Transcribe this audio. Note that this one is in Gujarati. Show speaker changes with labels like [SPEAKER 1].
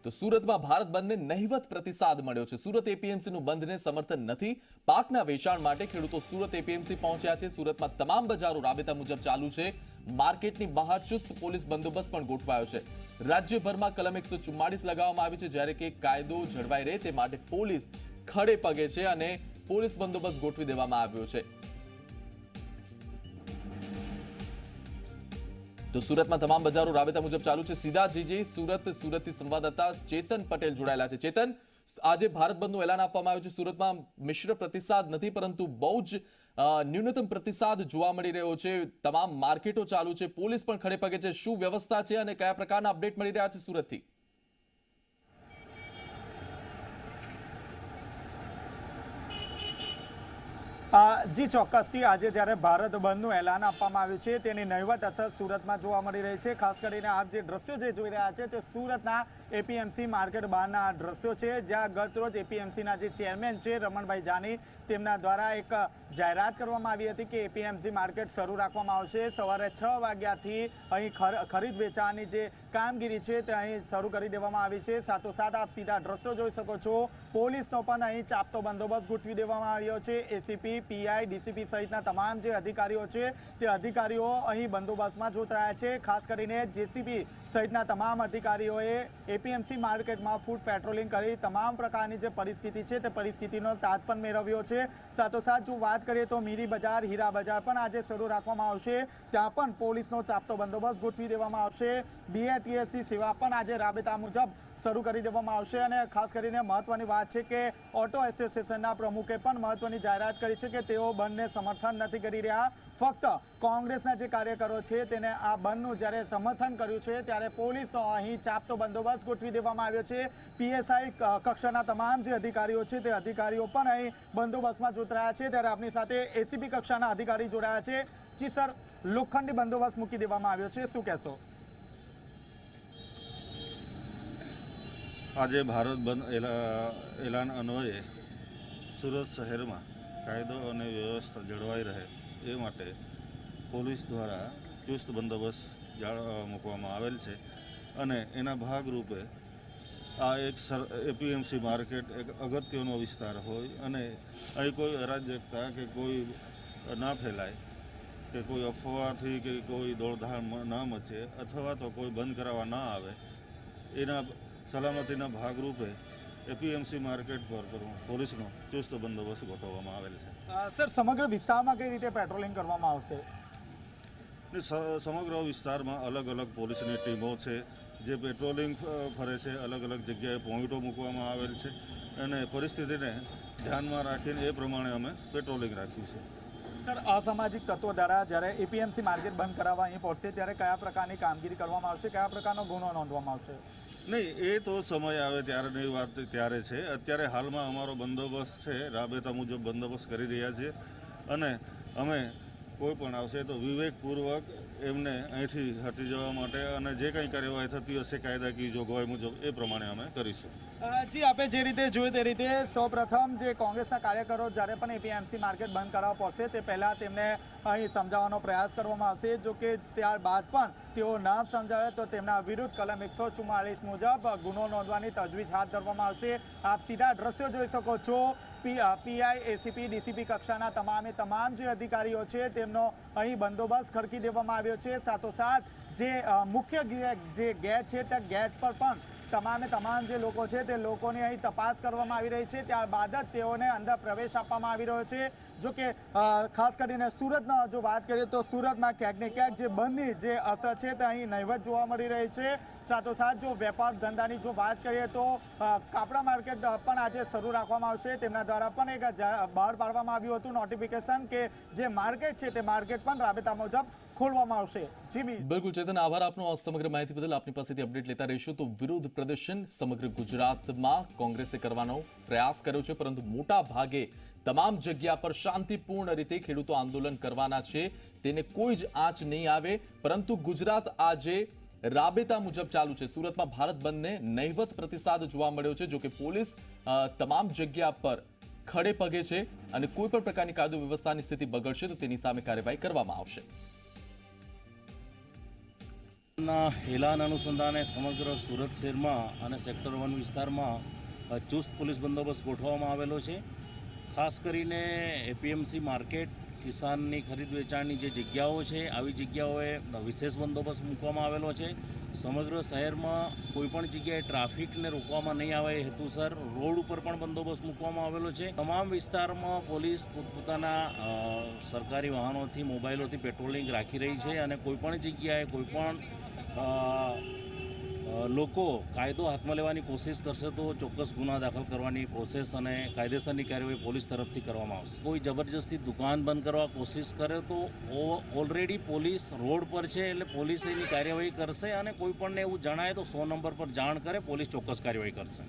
[SPEAKER 1] તો સુરતમાં ભારત બંધને નહિવત પ્રતિસાદ મળ્યો છે। સુરત એપીએમસીનું બંધને સમર્થન નથી। પાકના વેચાણ માટે ખેડૂતો સુરત એપીએમસી પહોંચ્યા છે। સુરતમાં તમામ બજારો રાબેતા મુજબ ચાલુ છે। માર્કેટની બહાર ચુસ્ત પોલીસ બંદોબસ્ત પણ ગોઠવાયો છે। રાજ્યભરમાં કલમ 144 લગાવવામાં આવી છે, જ્યારે કે કાયદો જળવાઈ રહે તે માટે પોલીસ ખડે પગે છે અને પોલીસ બંદોબસ્ત ગોઠવી દેવામાં આવ્યો છે। તો સુરતમાં તમામ બજારો રાબેતા મુજબ ચાલુ છે। સીધા જીજે સુરતથી સંવાદદાતા ચેતન પટેલ જોડાયેલા છે। ચેતન, આજે ભારત બંધનું એલાન આપવામાં આવ્યું છે। સુરતમાં મિશ્ર પ્રતિસાદ નથી, પરંતુ બહુ જ ન્યૂનતમ પ્રતિસાદ જોવા મળી રહ્યો છે। તમામ માર્કેટો ચાલુ છે, પોલીસ પણ ખડે પગે છે। શું વ્યવસ્થા છે અને કયા પ્રકારના અપડેટ મળી રહ્યા છે સુરતથી?
[SPEAKER 2] જી ચોક્કસથી આજે જ્યારે ભારત બંધનું એલાન આપવામાં આવ્યું છે તેની નહીવત અસર સુરતમાં જોવા મળી રહી છે। ખાસ કરીને આપ જે દ્રશ્યો જે જોઈ રહ્યા છે તે સુરતના એપીએમસી માર્કેટ બહારના દ્રશ્યો છે, જ્યાં ગત રોજ એપીએમસીના જે ચેરમેન છે રમણભાઈ જાની, તેમના દ્વારા એક જાહેરાત કરવામાં આવી હતી કે એપીએમસી માર્કેટ શરૂ રાખવામાં આવશે। સવારે 6 વાગ્યાથી અહીં ખરીદ વેચાણની જે કામગીરી છે તે અહીં શરૂ કરી દેવામાં આવી છે। સાથોસાથ આપ સીધા દ્રશ્યો જોઈ શકો છો, પોલીસનો પણ અહીં ચાપતો બંદોબસ્ત ગોઠવી દેવામાં આવ્યો છે। એસીપી, પીઆઈ, ડીસીપી સહિતના તમામ જે અધિકારીઓ છે તે અધિકારીઓ અહીં બંદોબસ્તમાં જોતરાયા છે। ખાસ કરીને જેસીબી સહિતના તમામ અધિકારીઓએ એપીએમસી માર્કેટમાં ફૂટ પેટ્રોલિંગ કરી તમામ પ્રકારની જે પરિસ્થિતિ છે તે પરિસ્થિતિનો તાત પણ મેળવ્યો છે। સાથોસાથ જો વાત કરીએ તો મીરી બજાર, હીરા બજાર પણ આજે શરૂ રાખવામાં આવશે, ત્યાં પણ પોલીસનો ચાપતો બંદોબસ્ત ગોઠવી દેવામાં આવશે। બીએટીએસની સેવા પણ આજે રાબેતા મુજબ શરૂ કરી દેવામાં આવશે। અને ખાસ કરીને મહત્વની વાત છે કે ઓટો એસોસિએશનના પ્રમુખે પણ મહત્વની જાહેરાત કરી છે કે તેઓ બંધને સમર્થન નથી કરી રહ્યા। ફક્ત કોંગ્રેસના જે કાર્યકરો છે તેને આ બંધનું જ્યારે સમર્થન કર્યું છે ત્યારે પોલીસનો અહીં ચાપતો બંદોબસ્ત ગોઠવી દેવામાં આવ્યો છે। પીએસઆઈ કક્ષાના તમામ જે અધિકારીઓ છે તે અધિકારીઓ પણ અહીં બંદોબસ્તમાં જોતરાયા છે। ત્યારે આપણી સાથે એસીપી કક્ષાના અધિકારી જોડાયા છે। જી સર, લોખંડી બંદોબસ્ત મૂકી દેવામાં આવ્યો છે, શું કહેશો?
[SPEAKER 3] આજે ભારત બંધ એલાન અન્વયે સુરત શહેરમાં કાયદો અને વ્યવસ્થા જળવાઈ રહે એ માટે પોલીસ દ્વારા ચુસ્ત બંદોબસ્ત મૂકવામાં આવેલ છે। અને એના ભાગરૂપે આ એક એપીએમસી માર્કેટ એક અગત્યનો વિસ્તાર હોય અને અહીં કોઈ અરાજકતા કે કોઈ ના ફેલાય કે કોઈ અફવાથી કે કોઈ દોડધામ ના મચે અથવા તો કોઈ બંધ કરાવવા ના આવે, એના સલામતીના ભાગરૂપે એપીએમસી માર્કેટ પર પોલીસનો ચુસ્ત બંદોબસ્ત ગોઠવવામાં આવેલ છે।
[SPEAKER 2] સર, સમગ્ર વિસ્તારમાં કઈ રીતે પેટ્રોલિંગ કરવામાં આવશે?
[SPEAKER 3] સમગ્ર વિસ્તારમાં અલગ અલગ પોલીસની ટીમો છે જે પેટ્રોલિંગ ફરે છે। અલગ અલગ જગ્યાએ પોઈન્ટો મૂકવામાં આવેલ છે અને પરિસ્થિતિને ધ્યાનમાં રાખીને એ પ્રમાણે અમે પેટ્રોલિંગ રાખ્યું છે।
[SPEAKER 2] સર, અસામાજિક તત્વો દ્વારા જ્યારે એપીએમસી માર્કેટ બંધ કરાવવા અહીં પહોંચશે ત્યારે કયા પ્રકારની કામગીરી કરવામાં આવશે, કયા પ્રકારનો ગુનો નોંધવામાં આવશે?
[SPEAKER 3] નહીં, એ તો સમય આવે ત્યારેની વાત ત્યારે છે। અત્યારે હાલમાં અમારો બંદોબસ્ત છે, રાબેતા મુજબ બંદોબસ્ત કરી રહ્યા છીએ અને અમે કોઈ પણ આવશે તો વિવેકપૂર્વક એમને અહીંથી હટી જવા માટે અને જે કંઈ કાર્યવાહી થતી હશે કાયદાકીય જોગવાઈ મુજબ એ પ્રમાણે અમે કરીશું।
[SPEAKER 2] જી, આપણે જે રીતે જોયું તે રીતે સૌપ્રથમ જે કોંગ્રેસના કાર્યકરો જ્યારે પણ એપીએમસી માર્કેટ બંધ કરાવવા પડશે તે પહેલાં તેમને અહીં સમજાવવાનો પ્રયાસ કરવામાં આવશે। જો કે ત્યારબાદ પણ તેઓ ન સમજાવે તો તેમના વિરુદ્ધ કલમ 144 મુજબ ગુનો નોંધવાની તજવીજ હાથ ધરવામાં આવશે। આપ સીધા દ્રશ્યો જોઈ શકો છો, પીઆઈ, એસીપી, ડીસીપી કક્ષાના તમામ જે અધિકારીઓ છે તેમનો અહીં બંદોબસ્ત ખડકી દેવામાં આવ્યો છે। સાથોસાથ જે મુખ્ય જે ગેટ છે તે ગેટ પર પણ તમામ જે લોકો છે તે લોકોની અહીં તપાસ કરવામાં આવી રહી છે, ત્યારબાદ જ તેઓને અંદર પ્રવેશ આપવામાં આવી રહ્યો છે। જો કે ખાસ કરીને સુરતનો જો વાત કરીએ તો સુરતમાં ક્યાંક ને ક્યાંક જે બંધની જે અસર છે તે અહીં નહીવત જોવા મળી રહી છે। સાથોસાથ જો વેપાર ધંધાની જો વાત કરીએ તો કાપડા માર્કેટ પણ આજે શરૂ રાખવામાં આવશે। તેમના દ્વારા પણ એક બહાર પાડવામાં આવ્યું હતું નોટિફિકેશન કે જે માર્કેટ છે તે માર્કેટ પણ રાબેતા મુજબ ખોલવામાં આવશે। જી
[SPEAKER 1] બિલકુલ ચેતન, આભાર આપનો આ સમગ્ર માહિતી બદલ। આપની પાસેથી અપડેટ લેતા રહીશું। તો વિરોધ પ્રદર્શન સમગ્ર ગુજરાતમાં કોંગ્રેસે કરવાનો પ્રયાસ કર્યો છે, પરંતુ મોટા ભાગે તમામ જગ્યા પર શાંતિપૂર્ણ રીતે ખેડૂતો આંદોલન કરવાના છે, તેને કોઈ જ આંચ નહીં આવે। પરંતુ ગુજરાત આજે રાબેતા મુજબ ચાલુ છે। સુરતમાં ભારત બંધને નહિવત પ્રતિસાદ જોવા મળ્યો છે। જો કે પોલીસ તમામ જગ્યા પર ખડે પગે છે અને કોઈ પણ પ્રકારની કાયદો વ્યવસ્થાની સ્થિતિ બગડશે તો તેની સામે કાર્યવાહી કરવામાં આવશે।
[SPEAKER 4] ના એલાન અનુસંધાને સમગ્ર સુરત શહેરમાં અને સેક્ટર 1 વિસ્તારમાં ચુસ્ત પોલીસ બંદોબસ્ત ગોઠવવામાં આવેલો છે. ખાસ કરીને એપીએમસી માર્કેટ, કિસાનની ખરીદ વેચાણની જે જગ્યાઓ છે, આવી જગ્યાઓએ વિશેષ બંદોબસ્ત મૂકવામાં આવેલો છે. સમગ્ર શહેરમાં કોઈપણ જગ્યાએ ટ્રાફિકને રોકવામાં નહીં આવે એ હેતુસર રોડ ઉપર પણ બંદોબસ્ત મૂકવામાં આવેલો છે. તમામ વિસ્તારમાં પોલીસ પોતપોતાના સરકારી વાહનોથી, મોબાઈલોથી પેટ્રોલિંગ રાખી રહી છે અને કોઈપણ જગ્યાએ કોઈપણ લોકો કાયદો હાથમાં લેવાની કોશિશ કરશે તો ચોક્કસ ગુના દાખલ કરવાની પ્રોસેસ અને કાયદેસરની કાર્યવાહી પોલીસ તરફથી કરવામાં આવશે. કોઈ જબરજસ્તી દુકાન બંધ કરવા કોશિશ કરે તો ઓલરેડી પોલીસ રોડ પર છે, એટલે પોલીસ એની કાર્યવાહી કરશે અને કોઈ પણને એવું જણાય તો 100 નંબર પર જાણ કરે, પોલીસ ચોક્કસ કાર્યવાહી કરશે.